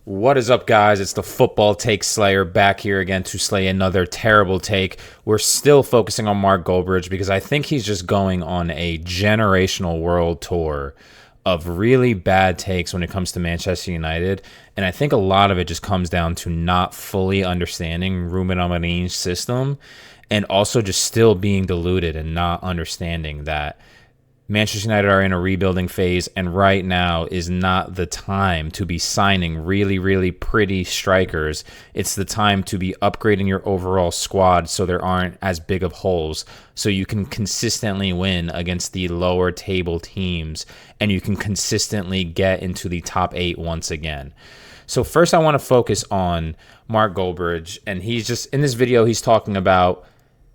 What is up, guys? It's the Football Take Slayer back here again to slay another terrible take. We're still focusing on Mark Goldbridge because I think he's just going on a generational world tour of really bad takes when it comes to Manchester United. And I think a lot of it just comes down to not fully understanding Ruben Amorim's system and also just still being deluded and not understanding that Manchester United are in a rebuilding phase, and right now is not the time to be signing really, really pretty strikers. It's the time to be upgrading your overall squad so there aren't as big of holes, so you can consistently win against the lower table teams, and you can consistently get into the top 8 once again. So first I want to focus on Mark Goldbridge, and he's just, in this video, he's talking about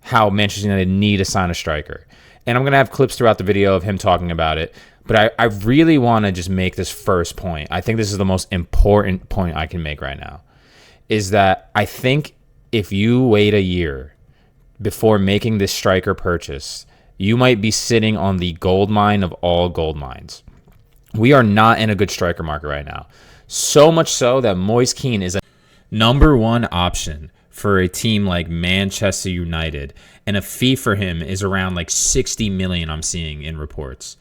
how Manchester United need to sign a striker. And I'm going to have clips throughout the video of him talking about it. But I really want to just make this first point. I think this is the most important point I can make right now. Is that I think if you wait a year before making this striker purchase, you might be sitting on the gold mine of all gold mines. We are not in a good striker market right now. So much so that Moise Kean is a number one option for a team like Manchester United, and a fee for him is around like 60 million I'm seeing in reports.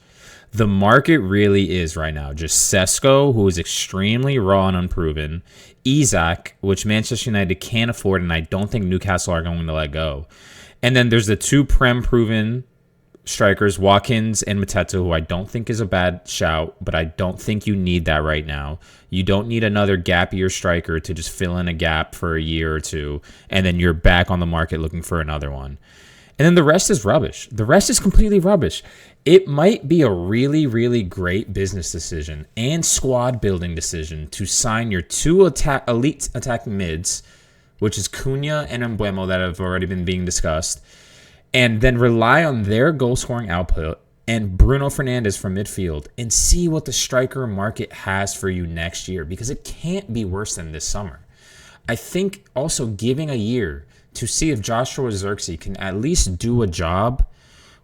The market really is right now just Sesko, who is extremely raw and unproven, Isak, which Manchester United can't afford, and I don't think Newcastle are going to let go. And then there's the two Prem proven strikers, Watkins and Mateta, who I don't think is a bad shout, but I don't think you need that right now. You don't need another gap year striker to just fill in a gap for a year or two, and then you're back on the market looking for another one. And then the rest is rubbish. The rest is completely rubbish. It might be a really, really great business decision and squad building decision to sign your two elite attacking mids, which is Cunha and Mbeumo that have already been being discussed, and then rely on their goal-scoring output and Bruno Fernandes from midfield and see what the striker market has for you next year, because it can't be worse than this summer. I think also giving a year to see if Joshua Zirkzee can at least do a job,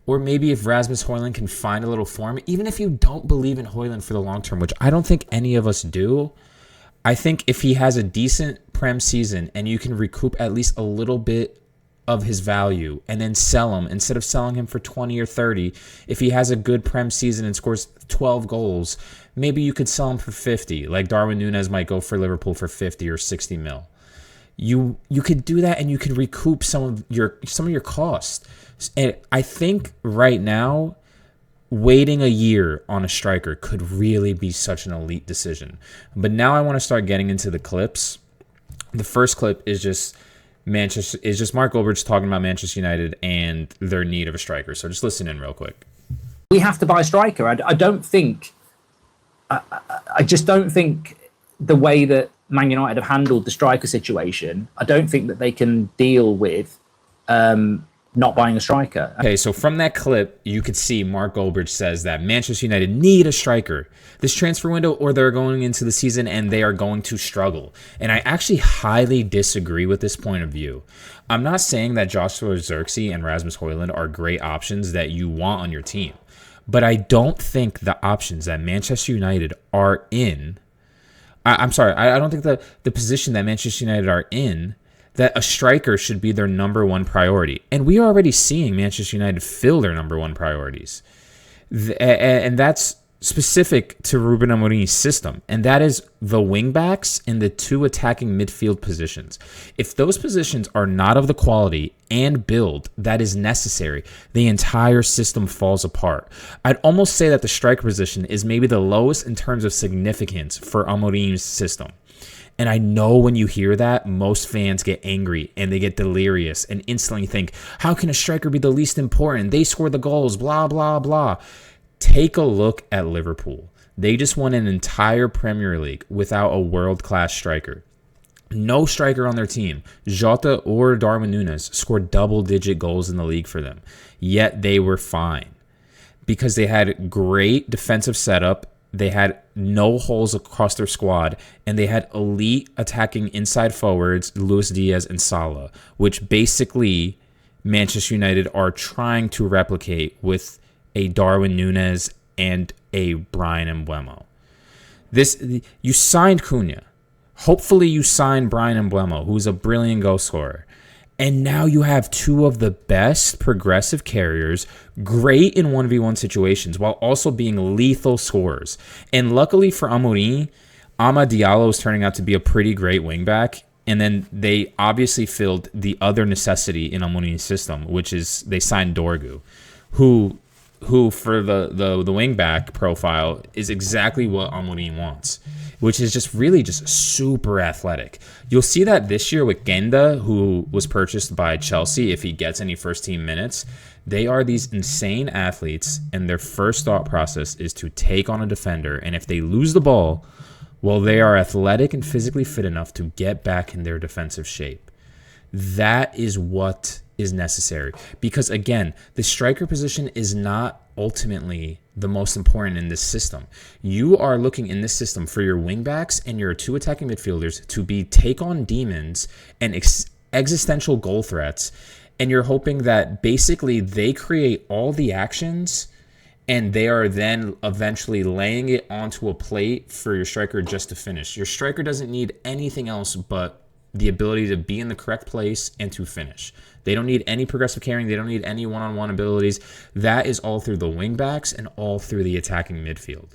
or maybe if Rasmus Højlund can find a little form, even if you don't believe in Højlund for the long term, which I don't think any of us do. I think if he has a decent Prem season and you can recoup at least a little bit of his value and then sell him instead of selling him for 20 or 30. If he has a good Prem season and scores 12 goals, maybe you could sell him for 50, like Darwin Núñez might go for Liverpool for 50 or 60 mil. You could do that and you could recoup some of your costs. And I think right now waiting a year on a striker could really be such an elite decision. But now I want to start getting into the clips. The first clip is just Mark Goldbridge talking about Manchester United and their need of a striker. So just listen in real quick. We have to buy a striker. I just don't think the way that Man United have handled the striker situation, I don't think that they can deal with not buying a striker. Okay, so from that clip, you could see Mark Goldbridge says that Manchester United need a striker this transfer window, or they're going into the season and they are going to struggle. And I actually highly disagree with this point of view. I'm not saying that Joshua Zirkzee and Rasmus Højlund are great options that you want on your team, but I don't think the options that Manchester United are in, I don't think the position that Manchester United are in, that a striker should be their number one priority. And we are already seeing Manchester United fill their number one priorities. And that's specific to Ruben Amorim's system. And that is the wingbacks and the two attacking midfield positions. If those positions are not of the quality and build that is necessary, the entire system falls apart. I'd almost say that the striker position is maybe the lowest in terms of significance for Amorim's system. And I know when you hear that, most fans get angry and they get delirious and instantly think, how can a striker be the least important? They score the goals, blah, blah, blah. Take a look at Liverpool. They just won an entire Premier League without a world-class striker. No striker on their team, Jota or Darwin Núñez, scored double-digit goals in the league for them. Yet they were fine because they had great defensive setup. They had no holes across their squad, and they had elite attacking inside forwards, Luis Diaz and Salah, which basically Manchester United are trying to replicate with a Darwin Núñez and a Bryan Mbeumo. You signed Cunha. Hopefully you sign Brian Mbeumo, who's a brilliant goal scorer. And now you have two of the best progressive carriers, great in 1v1 situations, while also being lethal scorers. And luckily for Amorim, Ama Diallo is turning out to be a pretty great wingback. And then they obviously filled the other necessity in Amorim's system, which is they signed Dorgu, who for the wingback profile is exactly what Amorim wants, which is just really just super athletic. You'll see that this year with Genda, who was purchased by Chelsea, if he gets any first team minutes. They are these insane athletes, and their first thought process is to take on a defender, and if they lose the ball, well, they are athletic and physically fit enough to get back in their defensive shape. That is what is necessary. Because, again, the striker position is not ultimately the most important in this system. You are looking in this system for your wingbacks and your two attacking midfielders to be take-on demons and existential goal threats, and you're hoping that basically they create all the actions and they are then eventually laying it onto a plate for your striker just to finish. Your striker doesn't need anything else but the ability to be in the correct place and to finish. They don't need any progressive carrying. They don't need any one-on-one abilities. That is all through the wingbacks and all through the attacking midfield.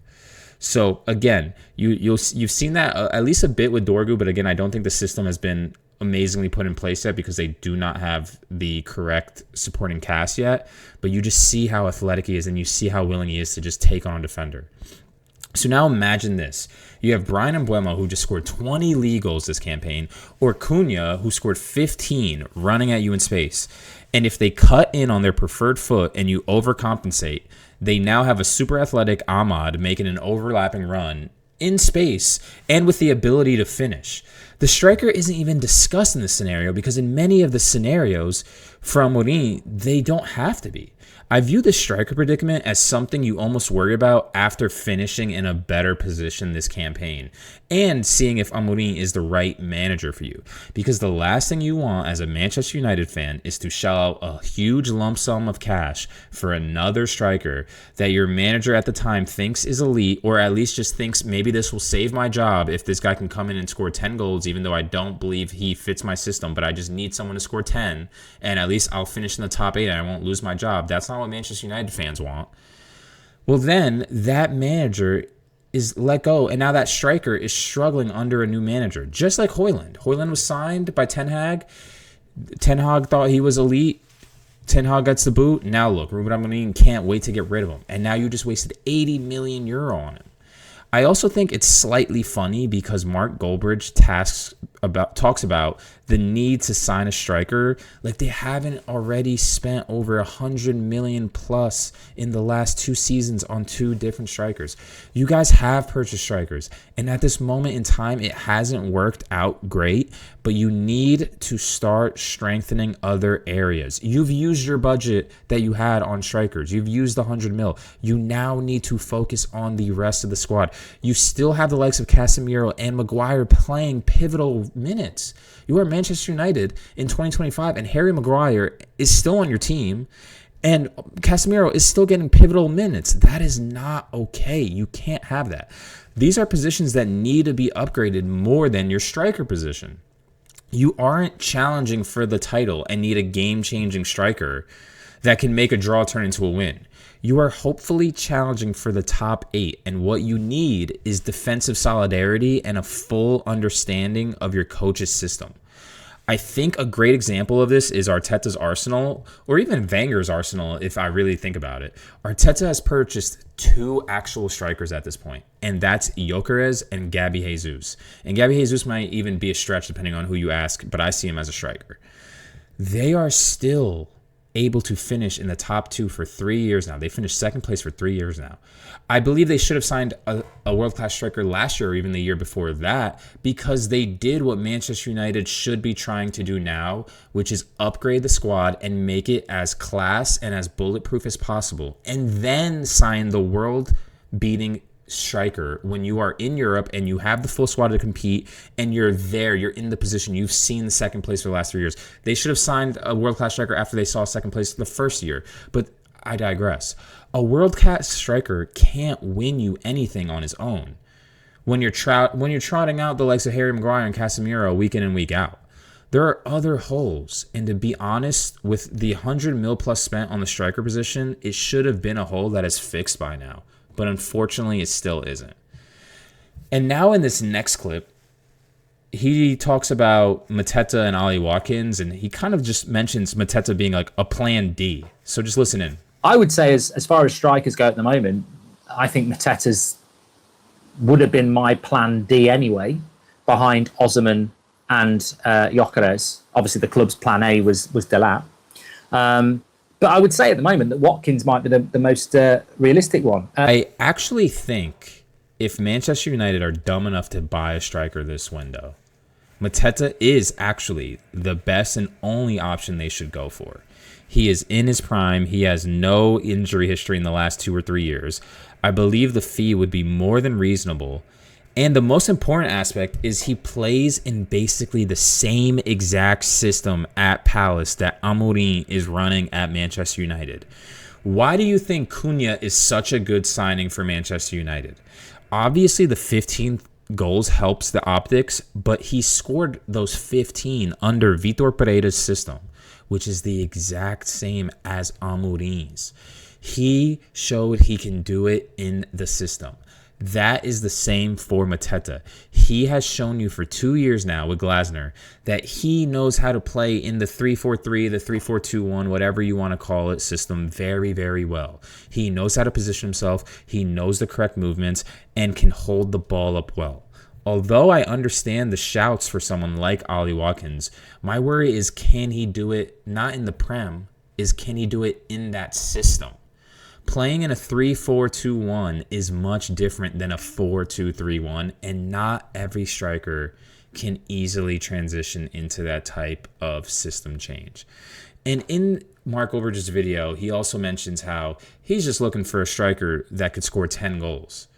So again, you've seen that at least a bit with Dorgu, but again, I don't think the system has been amazingly put in place yet because they do not have the correct supporting cast yet. But you just see how athletic he is, and you see how willing he is to just take on a defender. So now imagine this. You have Brian Mbeumo, who just scored 20 league goals this campaign, or Cunha, who scored 15 running at you in space. And if they cut in on their preferred foot and you overcompensate, they now have a super athletic Ahmad making an overlapping run in space and with the ability to finish. The striker isn't even discussed in this scenario because in many of the scenarios from Mourinho, they don't have to be. I view the striker predicament as something you almost worry about after finishing in a better position this campaign and seeing if Amorim is the right manager for you. Because the last thing you want as a Manchester United fan is to shell out a huge lump sum of cash for another striker that your manager at the time thinks is elite, or at least just thinks maybe this will save my job if this guy can come in and score 10 goals, even though I don't believe he fits my system, but I just need someone to score 10 and at least I'll finish in the top 8 and I won't lose my job. That's not what Manchester United fans want. Well, then that manager is let go, and now that striker is struggling under a new manager, just like Højlund. Højlund was signed by Ten Hag. Ten Hag thought he was elite. Ten Hag gets the boot. Now look, Ruben Amorim can't wait to get rid of him, and now you just wasted 80 million euro on him. I also think it's slightly funny because Mark Goldbridge talks about the need to sign a striker like they haven't already spent over 100 million plus in the last 2 seasons on 2 different strikers. You guys have purchased strikers, and at this moment in time, it hasn't worked out great, but you need to start strengthening other areas. You've used your budget that you had on strikers. You've used the 100 mil. You now need to focus on the rest of the squad. You still have the likes of Casemiro and Maguire playing pivotal minutes. You are Manchester United in 2025, and Harry Maguire is still on your team, and Casemiro is still getting pivotal minutes. That is not okay. You can't have that. These are positions that need to be upgraded more than your striker position. You aren't challenging for the title and need a game-changing striker that can make a draw turn into a win. You are hopefully challenging for the top 8, and what you need is defensive solidarity and a full understanding of your coach's system. I think a great example of this is Arteta's Arsenal, or even Wenger's Arsenal, if I really think about it. Arteta has purchased 2 actual strikers at this point, and that's Gyökeres and Gabby Jesus. And Gabby Jesus might even be a stretch depending on who you ask, but I see him as a striker. They are still able to finish in the top 2 for 3 years now. They finished second place for 3 years now. I believe they should have signed a world-class striker last year or even the year before that because they did what Manchester United should be trying to do now, which is upgrade the squad and make it as class and as bulletproof as possible, and then sign the world-beating striker when you are in Europe and you have the full squad to compete and you're there, you're in the position, you've seen the second place for the last 3 years. They should have signed a world-class striker after they saw second place the first year, but I digress. A world-class striker can't win you anything on his own. when you're trotting out the likes of Harry Maguire and Casemiro week in and week out. There are other holes, and to be honest, with the 100 mil plus spent on the striker position, it should have been a hole that is fixed by now. But unfortunately, it still isn't. And now in this next clip, he talks about Mateta and Ollie Watkins, and he kind of just mentions Mateta being like a plan D. So just listen in. I would say as far as strikers go at the moment, I think Mateta's would have been my plan D anyway, behind Osimhen and Gyökeres. Obviously, the club's plan A was Delap. But I would say at the moment that Watkins might be the most realistic one. I actually think if Manchester United are dumb enough to buy a striker this window, Mateta is actually the best and only option they should go for. He is in his prime. He has no injury history in the last 2 or 3 years. I believe the fee would be more than reasonable. And the most important aspect is he plays in basically the same exact system at Palace that Amorim is running at Manchester United. Why do you think Cunha is such a good signing for Manchester United? Obviously, the 15 goals helps the optics, but he scored those 15 under Vitor Pereira's system, which is the exact same as Amorim's. He showed he can do it in the system. That is the same for Mateta. He has shown you for 2 years now with Glasner that he knows how to play in the 3-4-3, the 3-4-2-1, whatever you want to call it, system very, very well. He knows how to position himself. He knows the correct movements and can hold the ball up well. Although I understand the shouts for someone like Ollie Watkins, my worry is can he do it not in the Prem, is can he do it in that system? Playing in a 3-4-2-1 is much different than a 4-2-3-1, and not every striker can easily transition into that type of system change. And in Mark Goldbridge's video, he also mentions how he's just looking for a striker that could score 10 goals.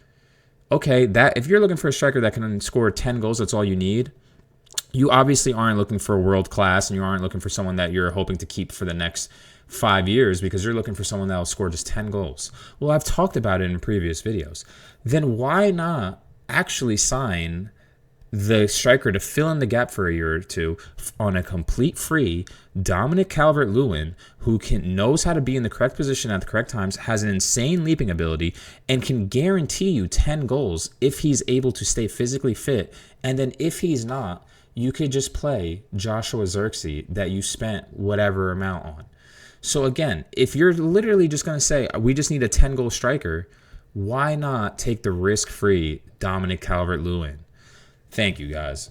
Okay, that if you're looking for a striker that can score 10 goals, that's all you need. You obviously aren't looking for world class, and you aren't looking for someone that you're hoping to keep for the next 5 years, because you're looking for someone that will score just 10 goals. Well, I've talked about it in previous videos. Then why not actually sign the striker to fill in the gap for a year or two on a complete free Dominic Calvert-Lewin, who knows how to be in the correct position at the correct times, has an insane leaping ability, and can guarantee you 10 goals if he's able to stay physically fit. And then if he's not, you could just play Joshua Zirkzee that you spent whatever amount on. So again, if you're literally just going to say, we just need a 10-goal striker, why not take the risk-free Dominic Calvert-Lewin? Thank you, guys.